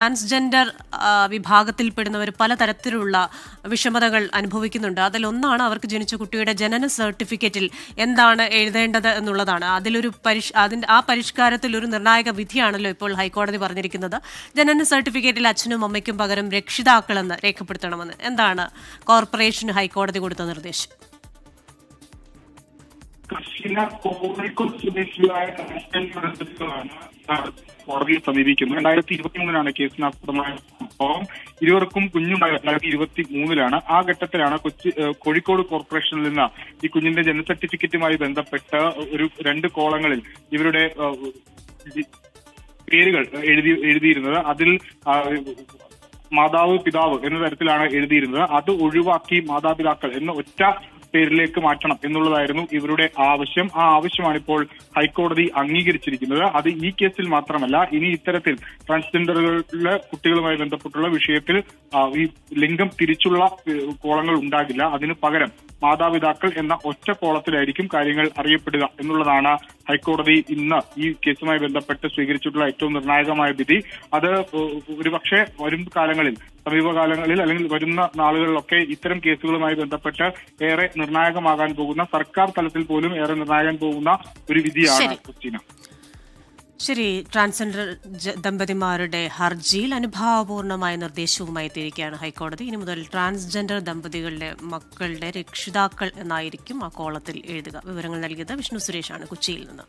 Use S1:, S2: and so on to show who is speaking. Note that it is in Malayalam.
S1: ട്രാൻസ്ജെൻഡർ വിഭാഗത്തിൽപ്പെടുന്നവർ പലതരത്തിലുള്ള വിഷമതകൾ അനുഭവിക്കുന്നുണ്ട്. അതിലൊന്നാണ് അവർക്ക് ജനിച്ച കുട്ടിയുടെ ജനന സർട്ടിഫിക്കറ്റിൽ എന്താണ് എഴുതേണ്ടത് എന്നുള്ളതാണ്. അതിന്റെ ആ പരിഷ്കാരത്തിൽ ഒരു നിർണായക വിധിയാണല്ലോ ഇപ്പോൾ ഹൈക്കോടതി പറഞ്ഞിരിക്കുന്നത്. ജനന സർട്ടിഫിക്കറ്റിൽ അച്ഛനും അമ്മയ്ക്കും പകരം രക്ഷിതാക്കളെന്ന് രേഖപ്പെടുത്തണമെന്ന്. എന്താണ് കോർപ്പറേഷന് ഹൈക്കോടതി കൊടുത്ത നിർദ്ദേശം?
S2: കോഴിക്കോട് സ്വദേശിയായ കോടതിയെ സമീപിക്കുന്നു. 2023 കേസിനാസ്പദമായ സംഭവം. ഇരുവർക്കും കുഞ്ഞുണ്ടായ 2023 ആ ഘട്ടത്തിലാണ് കോഴിക്കോട് കോർപ്പറേഷനിൽ നിന്ന് ഈ കുഞ്ഞിന്റെ ജനന സർട്ടിഫിക്കറ്റുമായി ബന്ധപ്പെട്ട് രണ്ട് കോളങ്ങളിൽ ഇവരുടെ പേരുകൾ എഴുതിയിരുന്നത്. അതിൽ മാതാവ് പിതാവ് എന്ന തരത്തിലാണ് എഴുതിയിരുന്നത്. അത് ഒഴിവാക്കി മാതാപിതാക്കൾ എന്ന ഒറ്റ പേരിലേക്ക് മാറ്റണം എന്നുള്ളതായിരുന്നു ഇവരുടെ ആവശ്യം. ആ ആവശ്യമാണ് ഇപ്പോൾ ഹൈക്കോടതി അംഗീകരിച്ചിരിക്കുന്നത്. അത് ഈ കേസിൽ മാത്രമല്ല, ഇനി ഇത്തരത്തിൽ ട്രാൻസ്ജെൻഡറുകളിലെ കുട്ടികളുമായി ബന്ധപ്പെട്ടുള്ള വിഷയത്തിൽ ഈ ലിംഗം തിരിച്ചുള്ള കോളങ്ങൾ ഉണ്ടാകില്ല. അതിനു പകരം മാതാപിതാക്കൾ എന്ന ഒറ്റ കോളത്തിലായിരിക്കും കാര്യങ്ങൾ അറിയപ്പെടുക എന്നുള്ളതാണ് ഹൈക്കോടതി ഇന്ന് ഈ കേസുമായി ബന്ധപ്പെട്ട് സ്വീകരിച്ചിട്ടുള്ള ഏറ്റവും നിർണായകമായ വിധി. അത് ഒരുപക്ഷെ വരും കാലങ്ങളിൽ, സമീപകാലങ്ങളിൽ അല്ലെങ്കിൽ വരുന്ന നാളുകളിലൊക്കെ ഇത്തരം കേസുകളുമായി ബന്ധപ്പെട്ട് ഏറെ നിർണായകമാകാൻ പോകുന്ന, സർക്കാർ തലത്തിൽ പോലും ഏറെ നിർണായകം പോകുന്ന ഒരു വിധിയാണ് ക്രിസ്റ്റീന.
S1: ശരി, ട്രാൻസ്ജെൻഡർ ദമ്പതിമാരുടെ ഹർജിയിൽ അനുഭാവപൂർണമായ നിർദ്ദേശവുമായി എത്തിയിരിക്കുകയാണ് ഹൈക്കോടതി. ഇനി മുതൽ ട്രാൻസ്ജെൻഡർ ദമ്പതികളുടെ മക്കളുടെ രക്ഷിതാക്കൾ എന്നായിരിക്കും ആ കോളത്തിൽ എഴുതുക. വിവരങ്ങൾ നൽകിയത് വിഷ്ണു സുരേഷാണ് കൊച്ചിയിൽ നിന്ന്.